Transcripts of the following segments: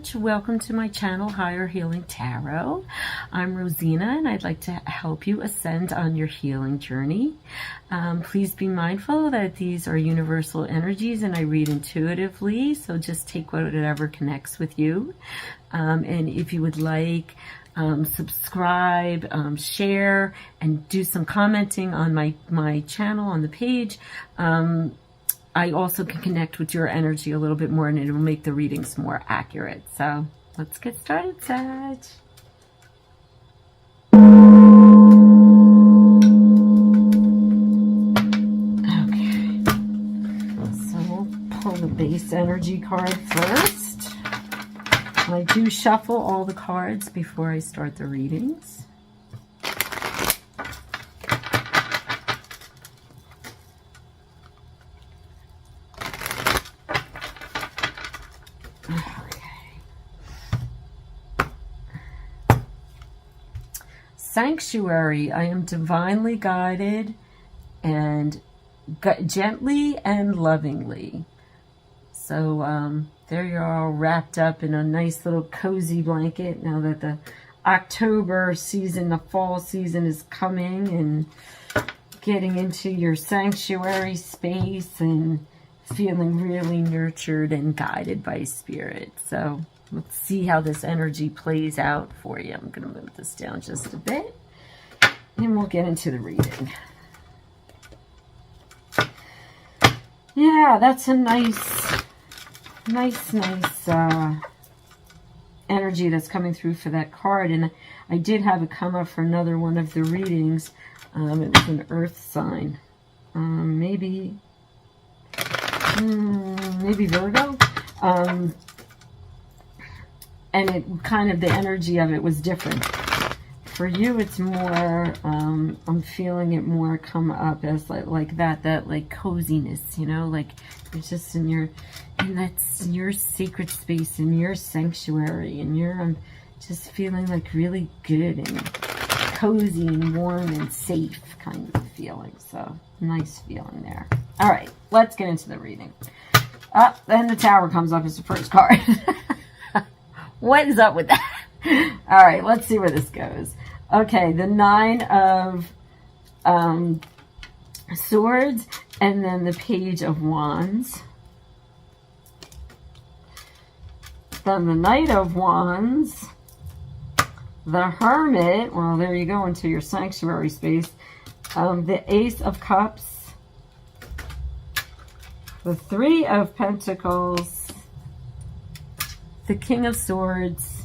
Sag. Welcome to my channel, Higher Healing Tarot. I'm Rosina, and I'd like to help you ascend on your healing journey. Please be mindful that these are universal energies, and I read intuitively, so just take whatever connects with you. And if you would like, subscribe, share, and do some commenting on my channel on the page. I also can connect with your energy a little bit more, and it will make the readings more accurate. So let's get started, Sag. Okay, so we'll pull the base energy card first. I do shuffle all the cards before I start the readings. Sanctuary. I am divinely guided and gently and lovingly. So there you're all wrapped up in a nice little cozy blanket now that the October season, the fall season is coming, and getting into your sanctuary space and feeling really nurtured and guided by spirit. So let's see how this energy plays out for you. I'm going to move this down just a bit, and we'll get into the reading. Yeah, that's a nice energy that's coming through for that card. And I did have it come up for another one of the readings. It was an earth sign. Maybe Virgo. And it kind of, the energy of it was different. For you, it's more, I'm feeling it more come up as like that like coziness, you know, like you're just in your sacred space, in your sanctuary, and you're just feeling like really good and cozy and warm and safe kind of feeling. So nice feeling there. All right, let's get into the reading. Then the Tower comes up as the first card. What is up with that? All right, let's see where this goes. Okay, the Nine of Swords, and then the Page of Wands. Then the Knight of Wands. The Hermit. Well, there you go, into your sanctuary space. The Ace of Cups. The Three of Pentacles. The King of Swords,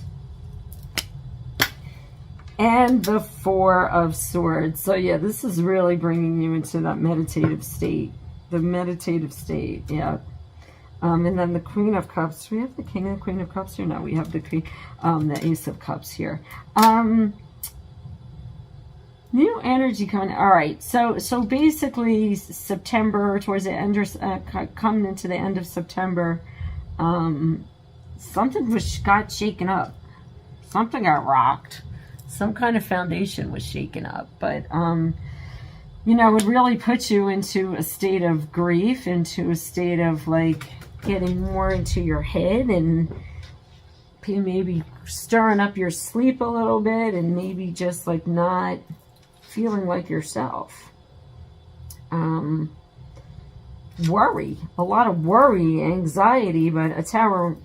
and the Four of Swords. So yeah, this is really bringing you into that meditative state. The meditative state, yeah. And then the Queen of Cups. Do we have the King and the Queen of Cups here? No, we have the Queen, the Ace of Cups here. New energy coming. All right, so basically September, towards the end, coming into the end of September, something got shaken up. Something got rocked. Some kind of foundation was shaken up. But, you know, it really puts you into a state of grief, into a state of, like, getting more into your head and maybe stirring up your sleep a little bit, and maybe just, like, not feeling like yourself. Worry, a lot of worry, anxiety, but a tower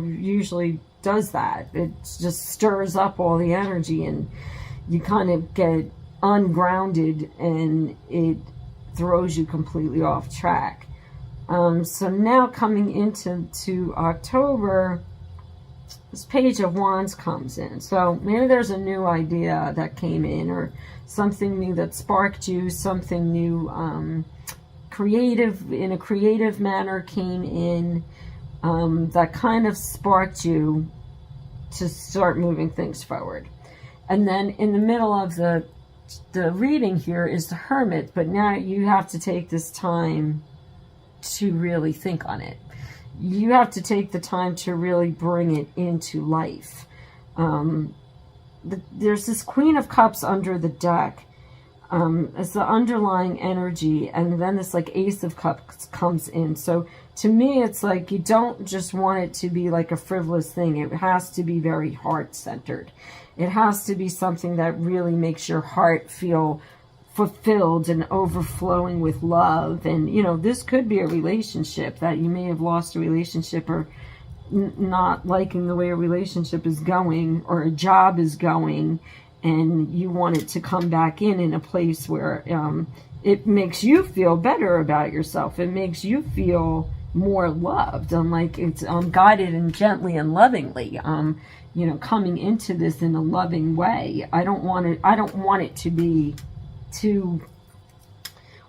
usually does that. It just stirs up all the energy, and you kind of get ungrounded, and it throws you completely off track. So now coming into October, this Page of Wands comes in. So maybe there's a new idea that came in, or something new that sparked you, something new, in a creative manner came in, that kind of sparked you to start moving things forward. And then in the middle of the reading here is the Hermit, but now you have to take this time to really think on it. You have to take the time to really bring it into life. There's this Queen of Cups under the deck, as the underlying energy, and then this like Ace of Cups comes in. So to me, it's like you don't just want it to be like a frivolous thing. It has to be very heart-centered. It has to be something that really makes your heart feel fulfilled and overflowing with love. And, you know, this could be a relationship that you may have lost a relationship, or not liking the way a relationship is going or a job is going, and you want it to come back in a place where it makes you feel better about yourself. It makes you feel more loved, and like it's guided and gently and lovingly, you know, coming into this in a loving way. I don't want it to be too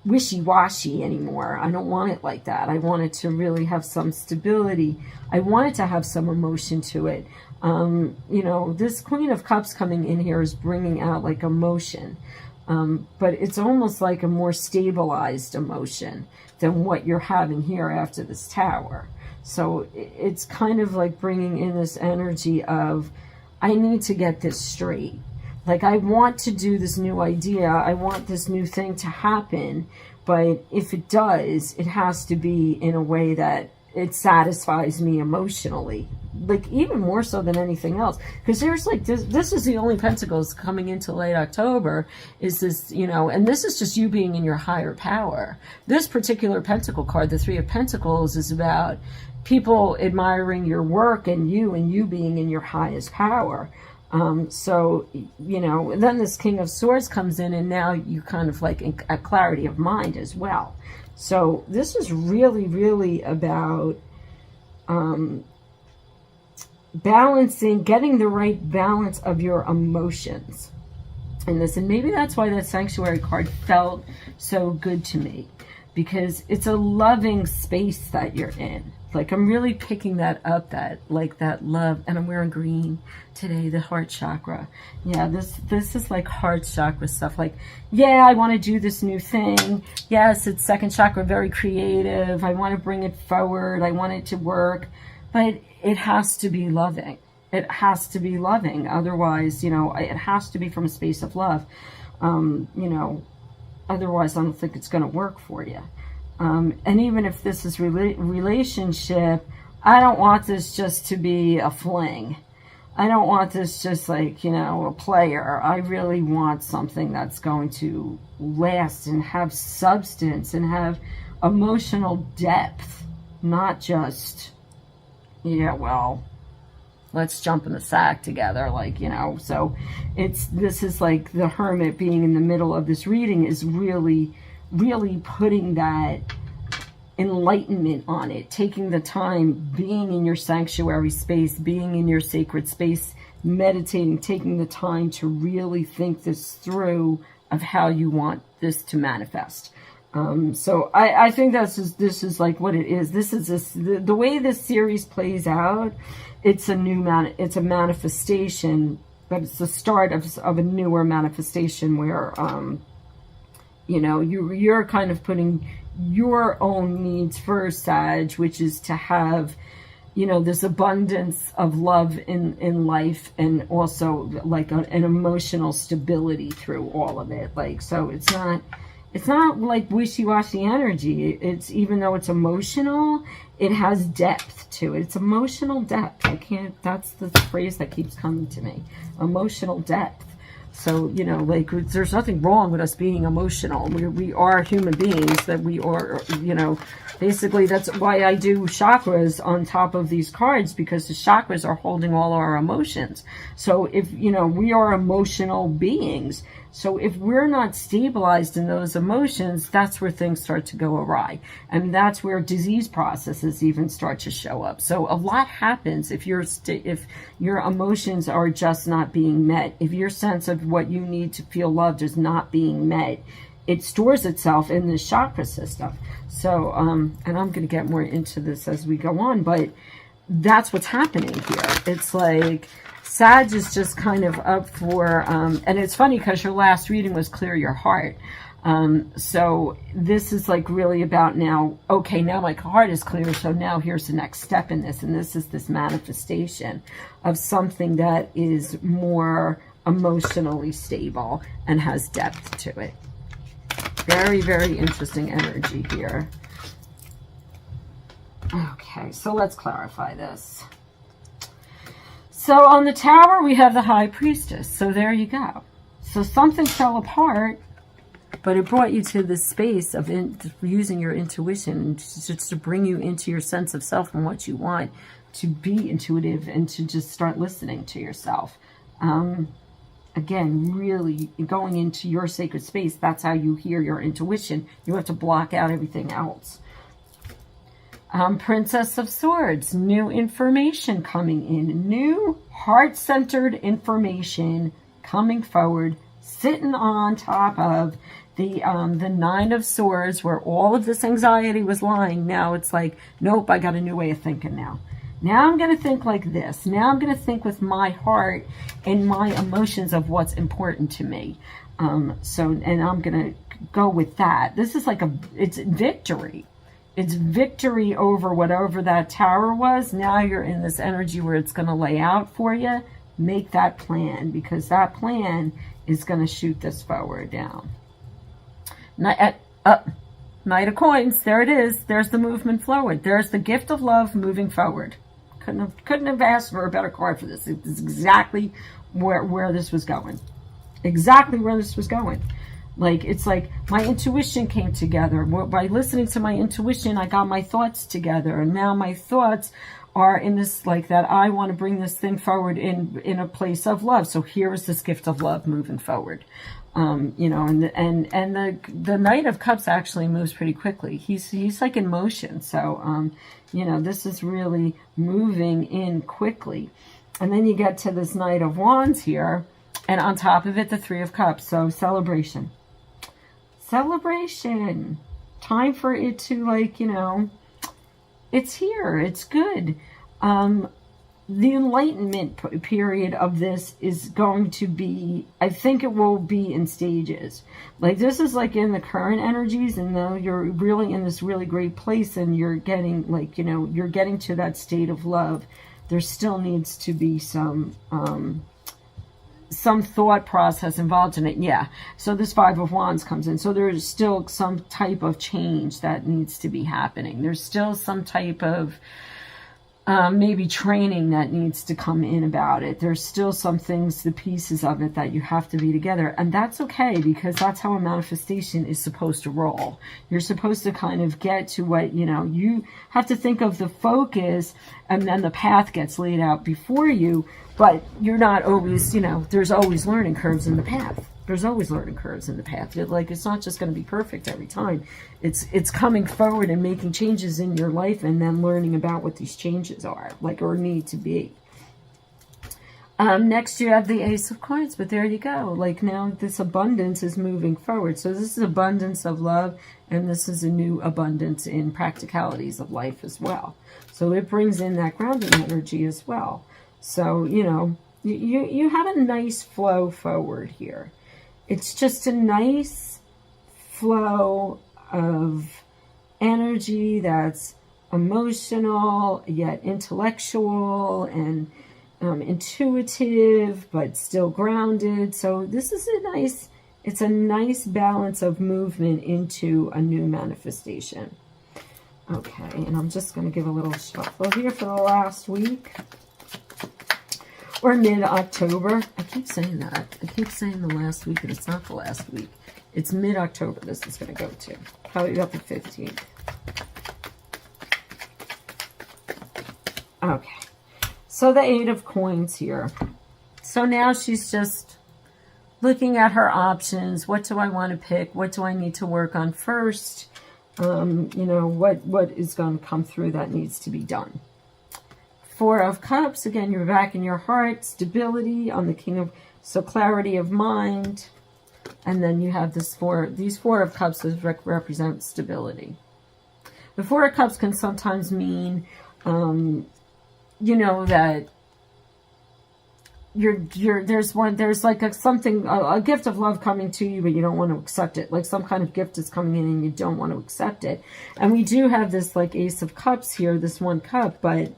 wishy-washy anymore. I don't want it like that. I want it to really have some stability. I want it to have some emotion to it. You know, this Queen of Cups coming in here is bringing out like emotion, but it's almost like a more stabilized emotion than what you're having here after this Tower. So it's kind of like bringing in this energy of, I need to get this straight. Like, I want to do this new idea. I want this new thing to happen. But if it does, it has to be in a way that it satisfies me emotionally. Like, even more so than anything else. Because there's like, this is the only Pentacles coming into late October, is this, you know, and this is just you being in your higher power. This particular Pentacle card, the Three of Pentacles, is about people admiring your work and you being in your highest power. So, you know, and then this King of Swords comes in, and now you kind of like a clarity of mind as well. So this is really, really about balancing, getting the right balance of your emotions in this. And maybe that's why that Sanctuary card felt so good to me, because it's a loving space that you're in. Like, I'm really picking that up, that, like, that love. And I'm wearing green today, the heart chakra. Yeah, this is like heart chakra stuff. Like, yeah, I want to do this new thing. Yes, it's second chakra, very creative. I want to bring it forward. I want it to work. But it has to be loving. It has to be loving. Otherwise, you know, it has to be from a space of love. You know, otherwise I don't think it's going to work for you. And even if this is relationship, I don't want this just to be a fling. I don't want this just like, you know, a player. I really want something that's going to last and have substance and have emotional depth, not just, yeah, well, let's jump in the sack together, like, you know. So this is like the Hermit being in the middle of this reading is really putting that enlightenment on it, taking the time, being in your sanctuary space, being in your sacred space, meditating, taking the time to really think this through of how you want this to manifest. So I think this is like what it is. This is the way this series plays out. It's a it's a manifestation, but it's the start of a newer manifestation where, you know, you're kind of putting your own needs first, Sag, which is to have, you know, this abundance of love in life, and also like an emotional stability through all of it. Like, so it's not like wishy-washy energy. It's, even though it's emotional, it has depth to it. It's emotional depth. That's the phrase that keeps coming to me. Emotional depth. So, you know, like, there's nothing wrong with us being emotional. We are human beings, that we are, you know, basically that's why I do chakras on top of these cards, because the chakras are holding all our emotions. So if, you know, we are emotional beings. So if we're not stabilized in those emotions, that's where things start to go awry. And that's where disease processes even start to show up. So a lot happens if your emotions are just not being met. If your sense of what you need to feel loved is not being met, it stores itself in the chakra system. So, and I'm going to get more into this as we go on, but that's what's happening here. It's like Sag is just kind of up for, and it's funny because your last reading was clear your heart. So this is like really about now, okay, now my heart is clear, so now here's the next step in this, and this is this manifestation of something that is more emotionally stable and has depth to it. Very, very interesting energy here. Okay, so let's clarify this. So on the Tower, we have the High Priestess. So there you go. So something fell apart, but it brought you to this space of using your intuition just to bring you into your sense of self and what you want, to be intuitive and to just start listening to yourself. Again, really going into your sacred space. That's how you hear your intuition. You have to block out everything else. Princess of Swords, new information coming in, new heart-centered information coming forward, sitting on top of the Nine of Swords, where all of this anxiety was lying. Now it's like, nope, I got a new way of thinking now. Now I'm going to think like this. Now I'm going to think with my heart and my emotions of what's important to me. And I'm going to go with that. This is like it's victory. It's victory over whatever that tower was. Now you're in this energy where it's going to lay out for you. Make that plan, because that plan is going to shoot this forward down. Knight of Coins. There it is. There's the movement forward. There's the gift of love moving forward. Couldn't have asked for a better card for this. It's exactly where this was going. Exactly where this was going. Like, it's like my intuition came together. By listening to my intuition, I got my thoughts together. And now my thoughts are in this, like, that I want to bring this thing forward in a place of love. So here is this gift of love moving forward. You know, and the Knight of Cups actually moves pretty quickly. He's like in motion. So, you know, this is really moving in quickly. And then you get to this Knight of Wands here, and on top of it, the Three of Cups. So celebration. Celebration. Time for it to, like, you know, it's here. It's good. The enlightenment period of this is going to be, I think it will be in stages. Like, this is like in the current energies, and though you're really in this really great place and you're getting, like, you know, you're getting to that state of love, there still needs to be some thought process involved in it. Yeah. So this Five of Wands comes in. So there's still some type of change that needs to be happening. There's still some type of maybe training that needs to come in about it. There's still some things, the pieces of it that you have to be together. And that's okay, because that's how a manifestation is supposed to roll. You're supposed to kind of get to what, you know, you have to think of the focus, and then the path gets laid out before you. But you're not always, you know, there's always learning curves in the path. There's always learning curves in the path. Like, it's not just going to be perfect every time. It's coming forward and making changes in your life, and then learning about what these changes are, like, or need to be. Next you have the Ace of Coins, but there you go. Like, now this abundance is moving forward. So this is abundance of love, and this is a new abundance in practicalities of life as well. So it brings in that grounding energy as well. So, you know, you have a nice flow forward here. It's just a nice flow of energy that's emotional, yet intellectual, and intuitive, but still grounded. So this is it's a nice balance of movement into a new manifestation. Okay, and I'm just going to give a little shuffle here for the last week. Or mid-October. I keep saying that. I keep saying the last week, and it's not the last week. It's mid-October this is going to go to. Probably about the 15th. Okay. So the Eight of Coins here. So now she's just looking at her options. What do I want to pick? What do I need to work on first? You know, what is going to come through that needs to be done. Four of Cups, again, you're back in your heart, stability on the King of, so clarity of mind. And then you have these Four of Cups that represent stability. The Four of Cups can sometimes mean, you know, that there's like a gift of love coming to you, but you don't want to accept it. Like, some kind of gift is coming in and you don't want to accept it. And we do have this, like, Ace of Cups here, this one cup, but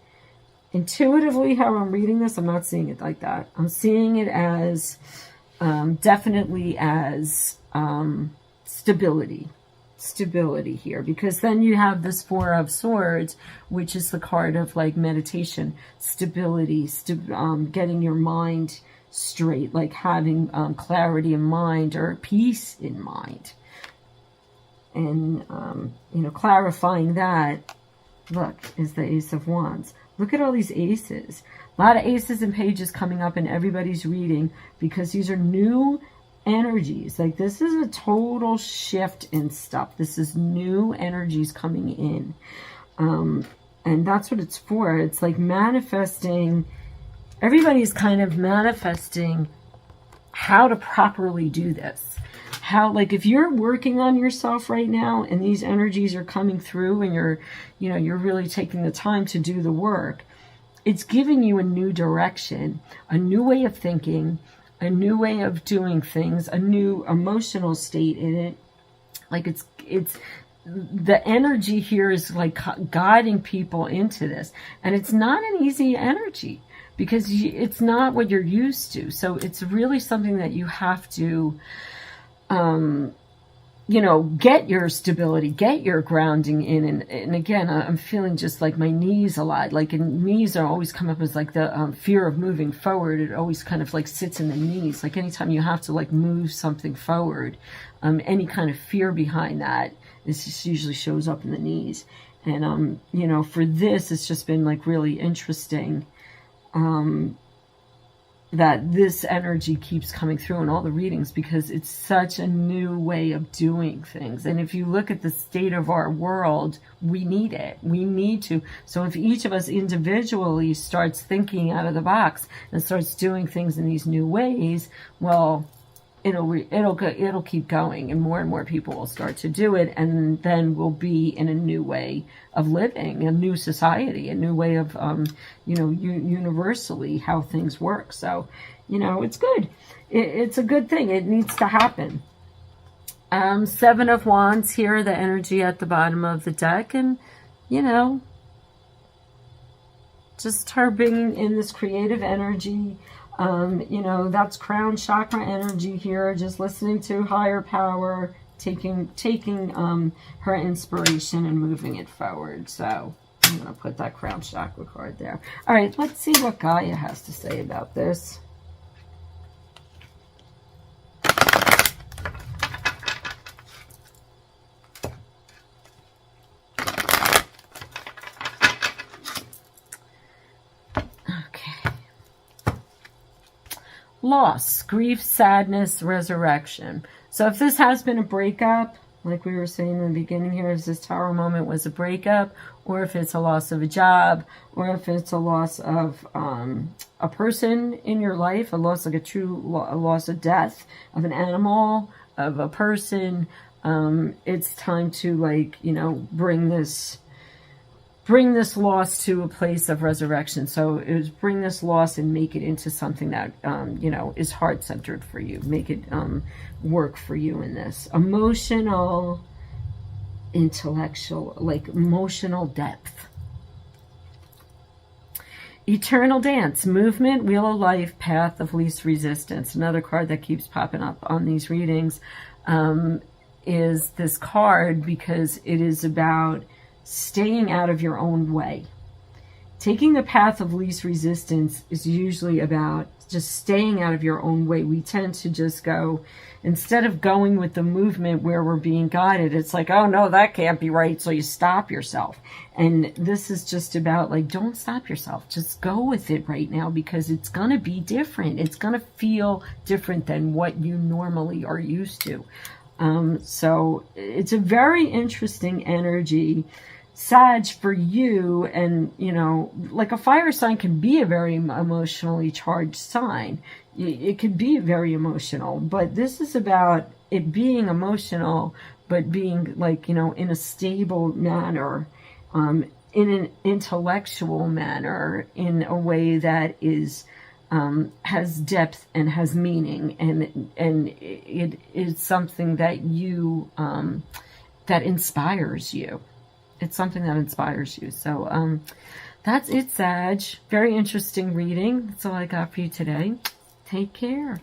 intuitively, how I'm reading this, I'm not seeing it like that. I'm seeing it as definitely as stability. stability here, because then you have this Four of Swords, which is the card of like meditation, stability, getting your mind straight, like having clarity in mind or peace in mind. And, you know, clarifying that, look, is the Ace of Wands. Look at all these aces. A lot of aces and pages coming up in everybody's reading, because these are new energies. Like, this is a total shift in stuff. This is new energies coming in. And that's what it's for. It's like manifesting. Everybody's kind of manifesting how to properly do this. How, like, if you're working on yourself right now and these energies are coming through and you're, you know, you're really taking the time to do the work, it's giving you a new direction, a new way of thinking, a new way of doing things, a new emotional state in it. Like, it's the energy here is like guiding people into this. And it's not an easy energy, because it's not what you're used to. So it's really something that you have to, you know, get your stability, get your grounding in. And again, I'm feeling just like my knees a lot. Like, and knees are always come up as like the fear of moving forward. It always kind of like sits in the knees. Like, anytime you have to like move something forward, any kind of fear behind that, this just usually shows up in the knees. And, you know, for this, it's just been like really interesting that this energy keeps coming through in all the readings, because it's such a new way of doing things. And if you look at the state of our world, we need it. We need to. So if each of us individually starts thinking out of the box and starts doing things in these new ways, well, it'll keep going, and more people will start to do it, and then we'll be in a new way of living, a new society, a new way of, you know, universally how things work. So, you know, it's good. It's a good thing. It needs to happen. Seven of Wands here, the energy at the bottom of the deck, and, you know, just her bringing in this creative energy. You know, that's crown chakra energy here, just listening to higher power, taking her inspiration and moving it forward. So I'm going to put that crown chakra card there. All right, let's see what Gaia has to say about this. Loss, grief, sadness, resurrection. So if this has been a breakup, like we were saying in the beginning here, if this tower moment was a breakup, or if it's a loss of a job, or if it's a loss of a person in your life, a loss, like a loss of death, of an animal, of a person, it's time to, like, you know, bring this loss to a place of resurrection. So it was bring this loss and make it into something that, you know, is heart-centered for you. Make it work for you in this. Emotional, intellectual, like emotional depth. Eternal dance, movement, wheel of life, path of least resistance. Another card that keeps popping up on these readings is this card, because it is about staying out of your own way. Taking the path of least resistance is usually about just staying out of your own way. We tend to just go, instead of going with the movement where we're being guided, it's like, oh no, that can't be right. So you stop yourself. And this is just about, like, don't stop yourself. Just go with it right now, because it's going to be different. It's going to feel different than what you normally are used to. So it's a very interesting energy, Sag, for you. And, you know, like a fire sign can be a very emotionally charged sign. It could be very emotional, but this is about it being emotional, but being, like, you know, in a stable manner, in an intellectual manner, in a way that is, has depth and has meaning, and it is something that you, that inspires you. It's something that inspires you. So, that's it, Sag. Very interesting reading. That's all I got for you today. Take care.